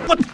Welcome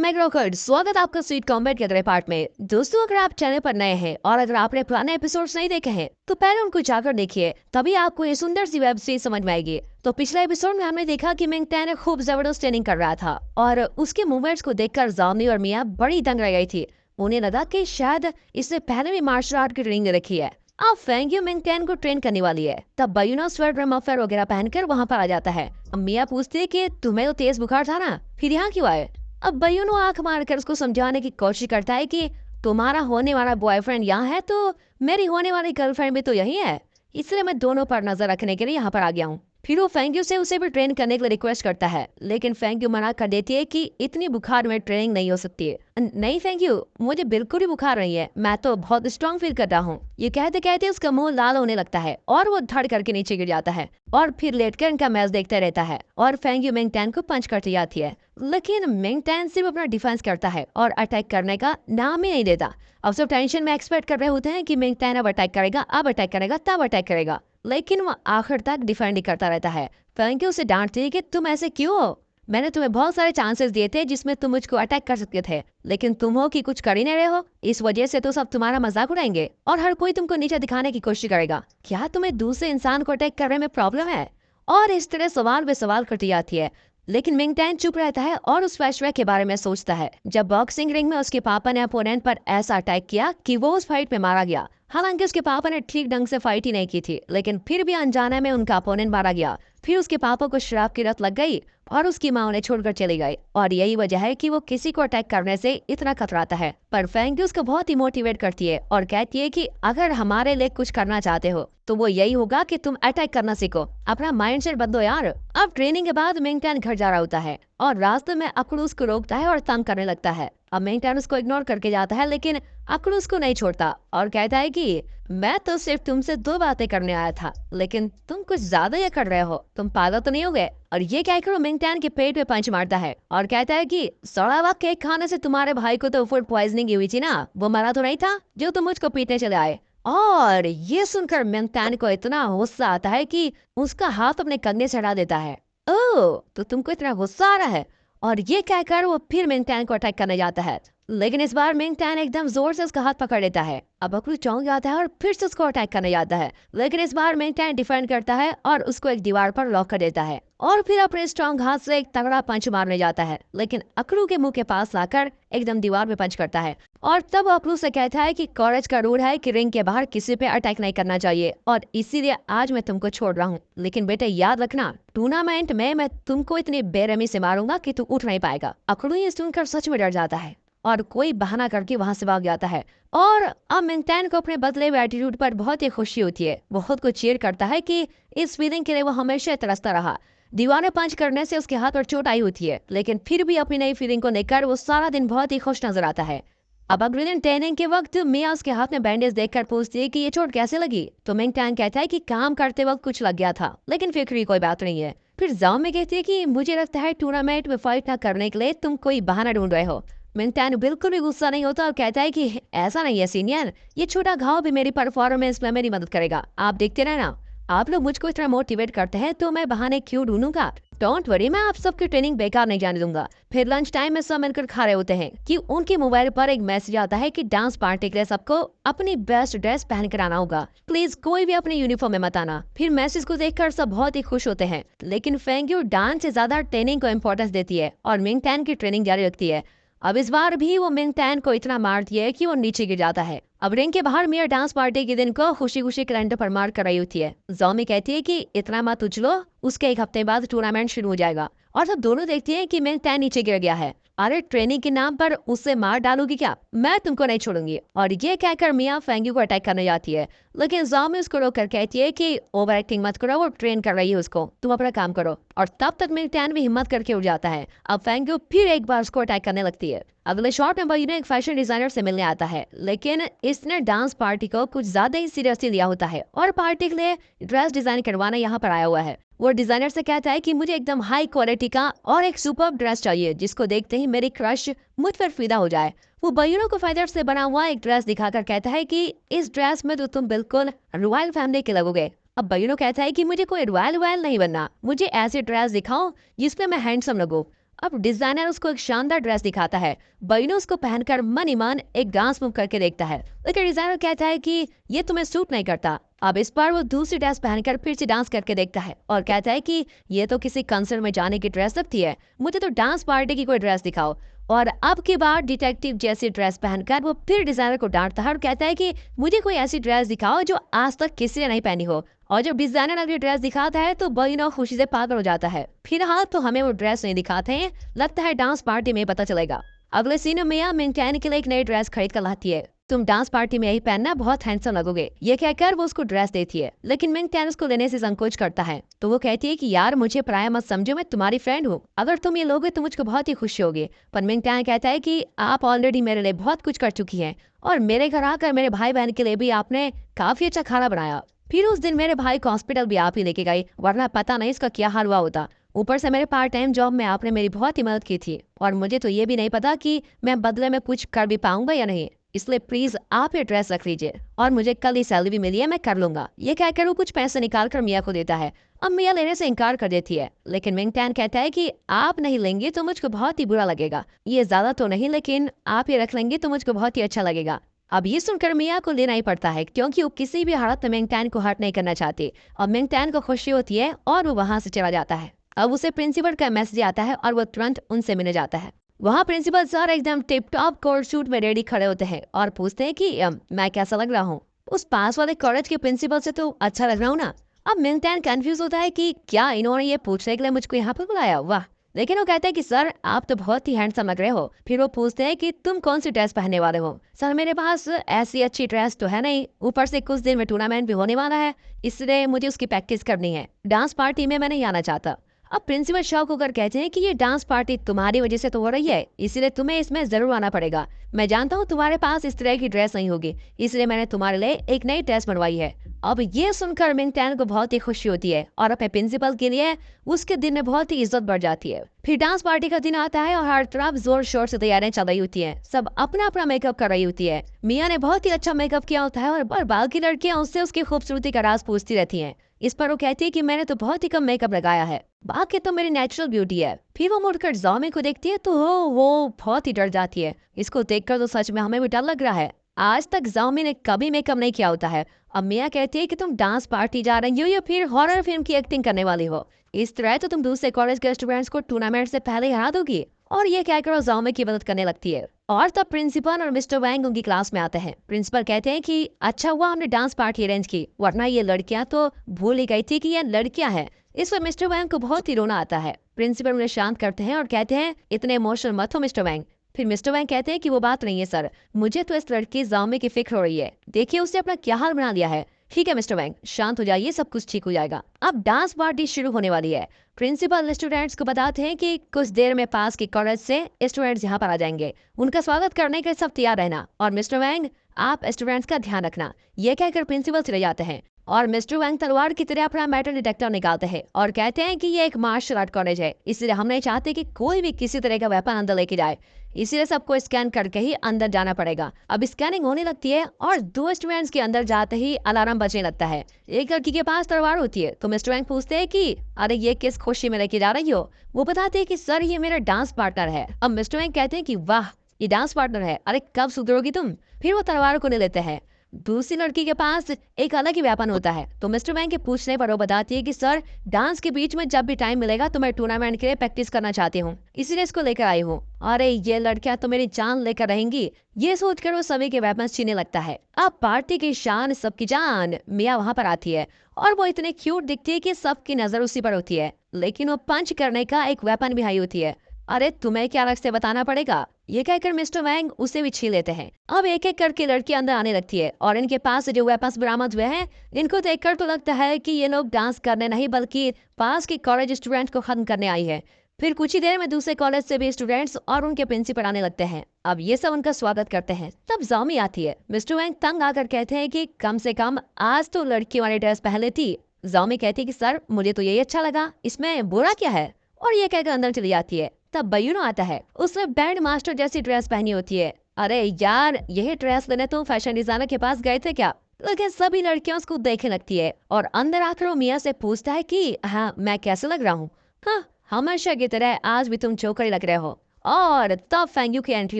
back रॉकर्ड, स्वागत आपका sweet combat के अगले पार्ट में। दोस्तों, अगर आप चैनल पर नए हैं और अगर आपने पुराने एपिसोड्स नहीं देखे हैं तो पहले उनको जाकर देखिए, तभी आपको ये सुंदर सी वेब सीरीज समझ में आएगी। तो पिछले एपिसोड में हमने देखा कि मिंग टैन खूब जबरदस्त ट्रेनिंग कर रहा था और उसके मूवमेंट्स को देखकर जाओमी और मिया बड़ी दंग रह गई थी। उन्हें लगा कि शायद इससे पहले भी मार्शल आर्ट की ट्रेनिंग रखी है। अब फेंग यू मिंग टैन को ट्रेन करने वाली है। तब बायूना स्वेटर मफलर वगैरह पहनकर वहाँ पर आ जाता है। अब मिया पूछती है कि तुम्हें तो तेज बुखार था ना, फिर यहाँ क्यों आए? अब बयूनो आंख मारकर उसको समझाने की कोशिश करता है कि तुम्हारा होने वाला बॉयफ्रेंड यहाँ है तो मेरी होने वाली गर्लफ्रेंड भी तो यही है, इसलिए मैं दोनों पर नजर रखने के लिए यहाँ पर आ गया हूँ। फिर वो फेंग्यू से उसे भी ट्रेन करने के लिए रिक्वेस्ट करता है, लेकिन फेंग्यू मना कर देती है कि इतनी बुखार में ट्रेनिंग नहीं हो सकती है। नहीं फेंग्यू, मुझे बिल्कुल ही बुखार नहीं है, मैं तो बहुत स्ट्रॉन्ग फील कर रहा हूँ। ये कहते कहते उसका मुंह लाल होने लगता है और वो धड़ करके नीचे गिर जाता है और फिर लेटकर इनका मैच देखता रहता है और फेंग्यू मिंग टैन को पंच करती जाती है। लेकिन मिंग टैन सिर्फ अपना डिफेंस करता है और अटैक करने का नाम ही नहीं देता। अब सब टेंशन में एक्सपेक्ट कर रहे होते हैं कि मिंग टैन अब अटैक करेगा, अब अटैक करेगा, तब अटैक करेगा, लेकिन वो आखिर तक डिफेंड ही करता रहता है। फेंग्यू उसे डांटती है कि तुम ऐसे क्यों हो? मैंने तुम्हें बहुत सारे चांसेस दिए थे जिसमें तुम मुझको अटैक कर सकते थे, लेकिन तुम हो कि कुछ कर ही नहीं रहे हो। इस वजह से तो सब तुम्हारा मजाक उड़ाएंगे और हर कोई तुमको नीचे दिखाने की कोशिश करेगा। क्या तुम्हें दूसरे इंसान को अटैक करने में प्रॉब्लम है? और इस तरह सवाल पे सवाल करती जाती है, लेकिन मिंग टैन चुप रहता है और उस फ्लैशबैक के बारे में सोचता है जब बॉक्सिंग रिंग में उसके पापा ने अपोनेंट पर ऐसा अटैक किया कि वो उस फाइट में मारा गया। हालांकि उसके पापा ने ठीक ढंग से फाइट ही नहीं की थी, लेकिन फिर भी अनजाने में उनका अपोनेंट मारा गया। फिर उसके पापा को शराब की लत लग गई और उसकी माँ उन्हें छोड़कर चली गई और यही वजह है कि वो किसी को अटैक करने से इतना खतराता है। पर फेंग्यू उसको बहुत ही मोटिवेट करती है और कहती है कि अगर हमारे लिए कुछ करना चाहते हो तो वो यही होगा कि तुम अटैक करना सीखो, अपना माइंडसेट बदलो यार। अब ट्रेनिंग के बाद मिंग टैन घर जा रहा होता है और रास्ते में अकड़ू उसको रोकता है और तंग करने लगता है। अब मिंग टैन उसको इग्नोर करके जाता है, लेकिन अकड़ू उसको नहीं छोड़ता और कहता है कि मैं तो सिर्फ तुमसे 2 बातें करने आया था, लेकिन तुम कुछ ज्यादा ये कर रहे हो, तुम पागल तो नहीं हो गए? और ये कहकर वो मिंग टैन के पेट पे पंच मारता है और कहता है कि सड़ा हुआ केक खाने से तुम्हारे भाई को तो फूड पॉइजनिंग हुई थी ना, वो मरा तो नहीं था जो तुम मुझको पीटने चले आए। और ये सुनकर मिंग टैन को इतना गुस्सा आता है कि उसका हाथ अपने कंधे से हटा देता है। ओह, तो तुमको इतना गुस्सा आ रहा है? और ये कहकर वो फिर मिंग टैन को अटैक करने जाता है, लेकिन इस बार मिंग टैन एकदम जोर से उसका हाथ पकड़ लेता है। अब अकड़ू चौंक जाता है और फिर से उसको अटैक करने जाता है, लेकिन इस बार मिंग टैन डिफेंड करता है और उसको एक दीवार पर लॉक कर देता है और फिर अपने स्ट्रॉन्ग हाथ से एक तगड़ा पंच मारने जाता है, लेकिन अकड़ू के मुंह के पास लाकर एकदम दीवार पे पंच करता है। और तब अकड़ू से कहता है कि कॉलेज का रूल है कि रिंग के बाहर किसी पे अटैक नहीं करना चाहिए और इसीलिए आज मैं तुमको छोड़ रहा हूँ, लेकिन बेटे याद रखना, टूर्नामेंट में मैं तुमको इतनी बेरहमी से मारूंगा कि तू उठ नहीं पाएगा। अकड़ू ये सुनकर सच में डर जाता है और कोई बहाना करके वहां से भाग जाता है। और अब मिंग टैन को अपने बदले हुए एटीट्यूड पर बहुत ही खुशी होती है। वो खुद को चीयर करता है कि इस फीलिंग के लिए वो हमेशा तरसता रहा। दीवार पंच करने से उसके हाथ पर चोट आई होती है, लेकिन फिर भी अपनी नई फीलिंग को लेकर वो सारा दिन बहुत ही खुश नजर आता है। अब अगले दिन ट्रेनिंग के वक्त मिया उसके हाथ में बैंडेज देखकर पूछती है कि ये चोट कैसे लगी, तो मिंग टैन कहता है कि काम करते वक्त कुछ लग गया था, लेकिन फिर भी कोई बात नहीं है। फिर जाओ में कहती है कि मुझे लगता है टूर्नामेंट में फाइट न करने के लिए तुम कोई बहाना ढूंढ रहे हो। मिंग टैन बिल्कुल भी गुस्सा नहीं होता और कहता है कि ऐसा नहीं है सीनियर, ये छोटा घाव भी मेरी परफॉर्मेंस में मेरी मदद करेगा, आप देखते रहना। आप लोग मुझको इतना मोटिवेट करते हैं तो मैं बहाने क्यों ढूंढूंगा? डोंट वरी, मैं आप सबकी ट्रेनिंग बेकार नहीं जाने दूंगा। फिर लंच टाइम में सब मिलकर खा रहे होते हैं कि उनके मोबाइल पर एक मैसेज आता है कि डांस पार्टी के लिए सबको अपनी बेस्ट ड्रेस पहन कर आना होगा, प्लीज कोई भी अपने यूनिफॉर्म में मत आना। फिर मैसेज को देखकर सब बहुत ही खुश होते हैं, लेकिन फेंग्यू डांस से ज्यादा ट्रेनिंग को इम्पोर्टेंस देती है और मिंग टैन की ट्रेनिंग जारी रखती है। अब इस बार भी वो मिंग टैन को इतना मारती है कि वो नीचे गिर जाता है। अब रिंग के बाहर मिया डांस पार्टी के दिन को खुशी खुशी कैलेंडर पर मार कर रही होती है। जाओमी कहती है कि इतना मत उछलो, उसके 1 हफ्ते बाद टूर्नामेंट शुरू हो जाएगा। और सब दोनों देखती हैं कि मिंग टैन नीचे गिर गया है। अरे ट्रेनिंग के नाम पर उससे मार डालोगी क्या? मैं तुमको नहीं छोड़ूंगी। और ये कहकर मिया फेंग्यू को अटैक करने जाती है, लेकिन जाओमी उसको रोककर कहती है कि ओवर एक्टिंग मत करो, वो ट्रेन कर रही है उसको, तुम अपना काम करो। और तब तक मिंग टैन भी हिम्मत करके उठ जाता है। अब फेंग्यू फिर एक बार उसको अटैक करने लगती है। अगले शॉट में बयूनो एक फैशन डिजाइनर से मिलने आता है, लेकिन इसने डांस पार्टी को कुछ ज्यादा ही सीरियसली लिया होता है और पार्टी के लिए ड्रेस डिजाइन करवाना यहाँ पर आया हुआ है। वो डिजाइनर से कहता है कि मुझे एकदम हाई क्वालिटी का और एक सुपर ड्रेस चाहिए जिसको देखते ही मेरी क्रश मुझ पर फिदा हो जाए। वो बयूनो को फेदर से बना हुआ एक ड्रेस दिखाकर कहता है कि इस ड्रेस में तो तुम बिल्कुल रॉयल फैमिली के लगोगे। अब बयूनो कहता है कि मुझे कोई रॉयल वॉयल नहीं बनना, मुझे ऐसी ड्रेस दिखाओ जिसमें मैं हैंडसम लगूं। अब डिजाइनर उसको एक शानदार ड्रेस दिखाता है। बयूनो उसको पहनकर मन ही मन एक डांस मूव करके देखता है, लेकिन डिजाइनर कहता है कि ये तुम्हें सूट नहीं करता। अब इस बार वो दूसरी ड्रेस पहनकर फिर से डांस करके देखता है और कहता है कि ये तो किसी कंसर्ट में जाने की ड्रेस लगती है, मुझे तो डांस पार्टी की कोई ड्रेस दिखाओ। और अब की बार डिटेक्टिव जैसी ड्रेस पहनकर वो फिर डिजाइनर को डांटता है और कहता है कि मुझे कोई ऐसी ड्रेस दिखाओ जो आज तक किसी ने नहीं पहनी हो। और जब डिजाइनर अगली ड्रेस दिखाता है तो बयूनो खुशी से पागल हो जाता है। फिलहाल तो हमें वो ड्रेस नहीं दिखाते हैं, लगता है डांस पार्टी में पता चलेगा। अगले सीन में मिया मिंगटैन के लिए एक नई ड्रेस खरीद कर लाती है। तुम डांस पार्टी में यही पहनना, बहुत हैंडसम लगोगे, ये कहकर वो उसको ड्रेस देती है, लेकिन मिंगटैन उसको लेने से संकोच करता है। तो वो कहती है कि यार मुझे पराया मत समझो, मैं तुम्हारी फ्रेंड हूँ, अगर तुम ये लोगे तो मुझको बहुत ही खुशी होगी। पर मिंगटैन कहता है कि आप ऑलरेडी मेरे लिए बहुत कुछ कर चुकी हैं और मेरे घर आकर मेरे भाई बहन के लिए भी आपने काफी अच्छा खाना बनाया। फिर उस दिन मेरे भाई को हॉस्पिटल भी आप ही लेके गए, वरना पता नहीं इसका क्या हाल हुआ होता। ऊपर से मेरे पार्ट टाइम जॉब में आपने मेरी बहुत ही मदद की थी और मुझे तो ये भी नहीं पता कि मैं बदले में कुछ कर भी पाऊंगा या नहीं, इसलिए प्लीज आप ये ड्रेस रख लीजिए और मुझे कल ही सैलरी भी मिली है, मैं कर लूंगा। ये कहकर वो कुछ पैसे निकाल कर मिया को देता है। अब मिया लेने से इनकार कर देती है, लेकिन मिंगटैन कहता है कि आप नहीं लेंगे तो मुझको बहुत ही बुरा लगेगा, ये ज्यादा तो नहीं लेकिन आप ये रख लेंगे तो मुझको बहुत ही अच्छा लगेगा। अब ये सुनकर मिया को लेना ही पड़ता है क्योंकि वो किसी भी हालत में मिंगटैन को हर्ट नहीं करना चाहती और मिंगटैन को खुशी होती है और वो वहां से चला जाता है। अब उसे प्रिंसिपल का मैसेज आता है और वो तुरंत उनसे मिलने जाता है। वहाँ प्रिंसिपल सर एकदम टिप टॉप कोट सूट में रेडी खड़े होते हैं और पूछते हैं कि मैं कैसा लग रहा हूँ, उस पास वाले कॉलेज के प्रिंसिपल से तो अच्छा लग रहा हूँ ना। अब मिंगटैन कंफ्यूज होता है कि क्या इन्होंने ये पूछने के लिए मुझको यहाँ पर बुलाया, वाह। लेकिन वो कहते हैं कि सर आप तो बहुत ही हैंडसम लग रहे हो। फिर वो पूछते हैं कि तुम कौन सी ड्रेस पहनने वाले हो। सर मेरे पास ऐसी अच्छी ड्रेस तो है नहीं, ऊपर से कुछ दिन में टूर्नामेंट भी होने वाला है, इसलिए मुझे उसकी प्रैक्टिस करनी है, डांस पार्टी में मैं नहीं आना चाहता। अब प्रिंसिपल शॉक होकर कहते हैं कि ये डांस पार्टी तुम्हारी वजह से तो हो रही है, इसलिए तुम्हें इसमें जरूर आना पड़ेगा। मैं जानता हूँ तुम्हारे पास इस तरह की ड्रेस नहीं होगी, इसलिए मैंने तुम्हारे लिए एक नई ड्रेस बनवाई है। अब ये सुनकर मिंगटैन को बहुत ही खुशी होती है और अपने प्रिंसिपल के लिए उसके दिन में बहुत ही इज्जत बढ़ जाती है। फिर डांस पार्टी का दिन आता है और हर तरफ जोर शोर से तैयारियां चल रही होती हैं, सब अपना अपना मेकअप कर रही होती है। मिया ने बहुत ही अच्छा मेकअप किया होता है और बाकी लड़कियां उससे उसकी खूबसूरती का राज पूछती रहती हैं। इस पर वो कहती है कि मैंने तो बहुत ही कम मेकअप लगाया है, बाकी तो मेरी नेचुरल ब्यूटी है। फिर वो मुड़कर ज़ाओमी को देखती है तो वो बहुत ही डर जाती है। इसको देखकर तो सच में हमें भी डर लग रहा है, आज तक ज़ाओमी ने कभी मेकअप नहीं किया होता है। अब मिया कहती है कि तुम डांस पार्टी जा रही हो या फिर हॉरर फिल्म की एक्टिंग करने वाली हो, इस तरह तो तुम दूसरे कॉलेज के स्टूडेंट्स को टूर्नामेंट से पहले हरा दोगी। और ये कहकर वो ज़ाओमी की मदद करने लगती है। और तब प्रिंसिपल और मिस्टर वैंग उनकी क्लास में आते हैं। प्रिंसिपल कहते हैं कि अच्छा हुआ हमने डांस पार्टी अरेंज की, वरना ये लड़कियां तो भूल ही गई थी कि ये लड़कियां हैं। इस पर मिस्टर वैंग को बहुत ही रोना आता है। प्रिंसिपल उन्हें शांत करते हैं और कहते हैं इतने इमोशनल मत हो मिस्टर वैंग। फिर मिस्टर वैंग कहते हैं कि वो बात नहीं है सर, मुझे तो इस लड़की ज़ाओमी की फिक्र हो रही है, देखिए उसने अपना क्या हाल बना लिया है। ठीक है मिस्टर वैंग, शांत हो जाइए, सब कुछ ठीक हो जाएगा। अब डांस पार्टी शुरू होने वाली है। प्रिंसिपल स्टूडेंट्स को बताते हैं कि कुछ देर में पास के कॉलेज से स्टूडेंट्स यहाँ पर आ जाएंगे, उनका स्वागत करने के सब तैयार रहना और मिस्टर वैंग आप स्टूडेंट्स का ध्यान रखना। ये कहकर प्रिंसिपल चले जाते हैं और मिस्टर वैंग तलवार की तरह अपना मेटल डिटेक्टर निकालते हैं और कहते हैं कि ये एक मार्शल आर्ट कॉलेज है, इसलिए हम नहीं चाहते कि कोई भी किसी तरह का वेपन अंदर लेके जाए, इसलिए सबको स्कैन करके ही अंदर जाना पड़ेगा। अब स्कैनिंग होने लगती है और दो स्टूडेंट्स के अंदर जाते ही अलार्म बजने लगता है। एक लड़की के पास तलवार होती है तो मिस्टर वैंग पूछते हैं कि अरे ये किस खुशी में लेके जा रही हो। वो बताते हैं कि सर ये मेरा डांस पार्टनर है। अब मिस्टर वैंग कहते हैं कि वाह ये डांस पार्टनर है, अरे कब सुधरोगी तुम। फिर वो तलवार को ले लेते हैं। दूसरी लड़की के पास एक अलग ही वेपन होता है तो मिस्टर वैंग के पूछने पर वो बताती है कि सर डांस के बीच में जब भी टाइम मिलेगा तो मैं टूर्नामेंट के लिए प्रैक्टिस करना चाहती हूँ, इसीलिए इसको लेकर आई हूँ। अरे ये लड़कियां तो मेरी जान लेकर रहेंगी। ये सोचकर वो सभी के वेपन छीनने लगता है। अब पार्टी की शान सबकी जान मिया वहां पर आती है और वो इतने क्यूट दिखती है कि सबकी नजर उसी पर होती है, लेकिन वो पंच करने का एक वेपन भी आई होती है। अरे तुम्हें क्या अलग से बताना पड़ेगा, ये कहकर मिस्टर वैंग उसे भी छीन लेते हैं। अब एक एक करके लड़की अंदर आने लगती है और इनके पास जो वेपन्स बरामद हुए हैं इनको देखकर तो लगता है कि ये लोग डांस करने नहीं बल्कि पास के कॉलेज स्टूडेंट को खत्म करने आई है। फिर कुछ ही देर में दूसरे कॉलेज से भी स्टूडेंट्स और उनके प्रिंसिपल आने लगते हैं। अब ये सब उनका स्वागत करते हैं। तब ज़ाओमी आती है। मिस्टर वैंग तंग आकर कहते हैं कि कम से कम आज तो लड़की वाली ड्रेस पहन लेती। ज़ाओमी कहती है कि सर मुझे तो यही अच्छा लगा, इसमें बुरा क्या है, और ये कहकर अंदर चली जाती है। तब बयूनो आता है, उसने बैंड मास्टर जैसी ड्रेस पहनी होती है। अरे यार यही ड्रेस लेने तुम फैशन डिजाइनर के पास गए थे क्या, लेकिन सभी लड़कियां उसको देखने लगती है और अंदर आकर वो मिया से पूछता है कि हाँ मैं कैसे लग रहा हूँ। हाँ, हमेशा की तरह आज भी तुम चौकड़ी लग रहे हो। और तब फेंग्यू की एंट्री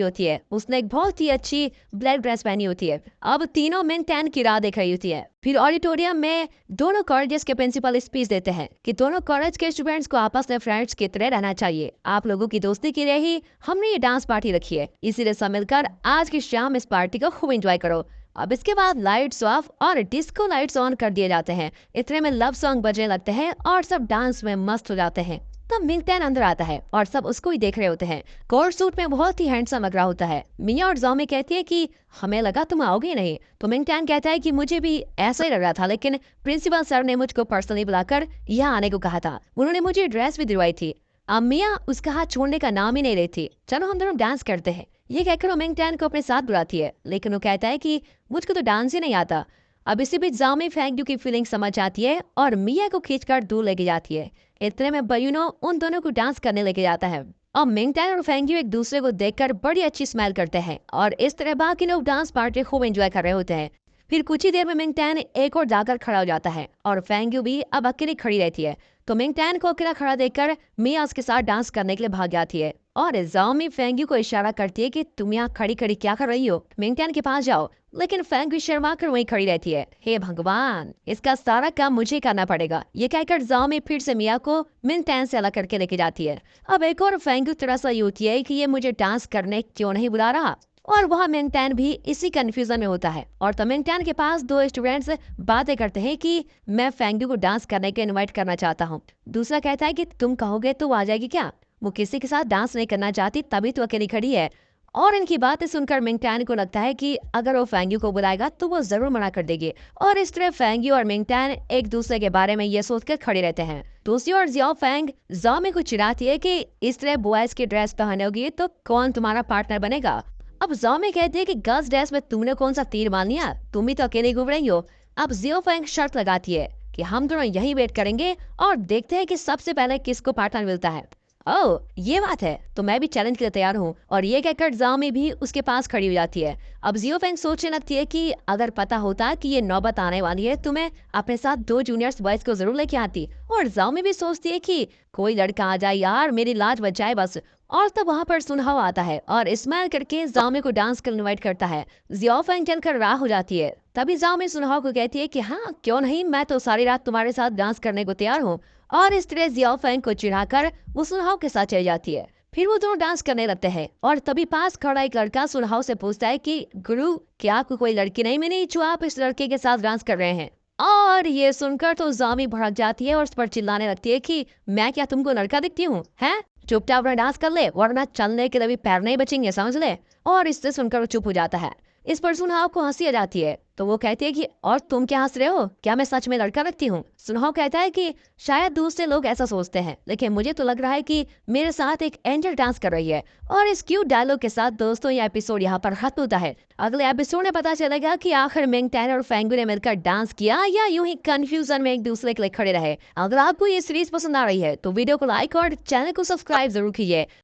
होती है। उसने एक बहुत ही अच्छी ब्लैक ड्रेस पहनी होती है। अब तीनों मिंग टैन की राह देख रही होती है। फिर ऑडिटोरियम में दोनों कॉलेजेस के प्रिंसिपल स्पीच देते हैं कि दोनों कॉलेज के स्टूडेंट्स को आपस में फ्रेंड्स की तरह रहना चाहिए। आप लोगों की दोस्ती के लिए ही हमने ये डांस पार्टी रखी है, इसीलिए सब मिलकर आज की शाम इस पार्टी को खूब एंजॉय करो। अब इसके बाद लाइट्स ऑफ और डिस्को लाइट्स ऑन कर दिए जाते हैं। इतने में लव सॉन्ग बजने लगते हैं और सब डांस में मस्त हो जाते हैं। तब मिंग टैन अंदर आता है और सब उसको ही देख रहे होते हैं। कोट सूट में बहुत ही हैंडसम लग रहा होता है। मिया और जोमी कहती है कि हमें लगा तुम आओगे नहीं। तो मिंग टैन कहता है कि मुझे भी ऐसा ही लग रहा था, लेकिन प्रिंसिपल सर ने मुझको पर्सनली बुलाकर यहाँ आने को कहा था। उन्होंने मुझे ड्रेस भी दिलवाई थी। अब मिया उसका हाथ छोड़ने का नाम ही नहीं लेती। चलो हम दोनों डांस करते हैं, ये कहकर वो मिंग टैन को अपने साथ बुलाती है, लेकिन वो कहता है कि मुझको तो डांस ही नहीं आता। अब इसी बीच जामी फेंग्यू की फीलिंग समझ आती है और मिया को खींचकर दूर लेके जाती है। इतने में बयूनो उन दोनों को डांस करने लेके जाता है और मिंग टैन और फेंग्यू एक दूसरे को देखकर बड़ी अच्छी स्माइल करते हैं और इस तरह बाकी लोग डांस पार्टी खूब एंजॉय कर रहे होते हैं। फिर कुछ ही देर में मिंग टैन एक और जाकर खड़ा हो जाता है और फेंग्यू भी अब अकेली खड़ी रहती है। तो मिंग टैन को अकेला खड़ा देखकर मिया उसके साथ डांस करने के लिए भाग जाती है और जाओमी फेंग्यू को इशारा करती है कि तुम यहाँ खड़ी खड़ी क्या कर रही हो, मिंग टैन के पास जाओ। लेकिन फेंग्यू शर्मा कर वहीं खड़ी रहती है। हे भगवान, इसका सारा काम मुझे करना पड़ेगा, ये कहकर जाओमी फिर से मिया को मिंग टैन से अलग करके लेके जाती है। अब एक और फेंग्यू तरह सा होती है कि ये मुझे डांस करने क्यों नहीं बुला रहा। और वह मिंग टैन भी इसी कंफ्यूजन में होता है और तो मिंग टैन के पास दो स्टूडेंट्स बातें करते हैं कि मैं फेंग्यू को डांस करने के इनवाइट करना चाहता हूँ। दूसरा कहता है कि तुम कहोगे तो वो आ जाएगी क्या, वो किसी के साथ डांस नहीं करना चाहती तभी तो अकेली खड़ी है। और इनकी बातें सुनकर मिंग टैन को लगता है कि अगर वो फेंग्यू को बुलाएगा तो वो जरूर मना कर देगी। और इस तरह फेंग्यू और मिंग टैन एक दूसरे के बारे में ये सोचकर खड़े रहते हैं। दूसरी ओर जियाओ फेंग जाओमी को चिढ़ाती है कि इस तरह बॉयज की ड्रेस पहनोगी तो कौन तुम्हारा पार्टनर बनेगा। अब जाओमी कहती है कि गर्ल्स ड्रेस में तुमने कौन सा तीर मान लिया, तुम भी तो अकेले घूम रही हो। अब जियो फेंग शर्त लगाती है कि हम दोनों यही वेट करेंगे और देखते हैं कि सबसे पहले किसको पार्टनर मिलता है। ओह ये बात है, तो मैं भी चैलेंज के लिए तैयार हूँ। और ये कहकर जाओमी भी उसके पास खड़ी हो जाती है। अब जियो फेंग सोचने लगती है कि अगर पता होता कि ये नौबत आने वाली है तो मैं अपने साथ दो जूनियर्स बॉयज को जरूर लेके आती। और जाओमी भी सोचती है कि कोई लड़का आ जाए यार, मेरी लाज बच जाए बस। और तब वहां पर सुनहाव आता है और स्माइल करके जाओमी को डांस के लिए इनवाइट करता है। जियो फेंग चलकर राह हो जाती है। तभी जाओमी सुनहाव को कहती है कि हाँ क्यों नहीं, मैं तो सारी रात तुम्हारे साथ डांस करने को तैयार हूँ। और इस तरह जियाओ फेंग को चिढ़ाकर वो सुनहाव के साथ चली जाती है। फिर वो दोनों डांस करने लगते हैं और तभी पास खड़ा एक लड़का सुनहाव से पूछता है कि गुरु क्या आपको कोई लड़की नहीं मिली जो आप इस लड़के के साथ डांस कर रहे हैं। और ये सुनकर तो जामी भड़क जाती है और उस पर चिल्लाने लगती है कि मैं क्या तुमको लड़का दिखती हूँ, है चुपचाप अपना डांस कर ले वरना चलने के लिए भी पैर नहीं बचेंगे, समझ ले। और इससे सुनकर वो चुप हो जाता है। इस पर सुनहाव को हंसी आ जाती है तो वो कहती है कि और तुम क्या हंस रहे हो, क्या मैं सच में लड़का लगती हूँ। सुनहाव कहता है कि शायद दूसरे लोग ऐसा सोचते हैं, लेकिन मुझे तो लग रहा है कि मेरे साथ एक एंजल डांस कर रही है। और इस क्यूट डायलॉग के साथ दोस्तों ये एपिसोड यहाँ पर खत्म होता है। अगले एपिसोड में पता चलेगा कि आखिर मिंग टैन और फेंगू ने मिलकर डांस किया या यूं ही कंफ्यूजन में एक दूसरे के लिए खड़े रहे। अगर आपको ये सीरीज पसंद आ रही है तो वीडियो को लाइक और चैनल को सब्सक्राइब जरूर कीजिए।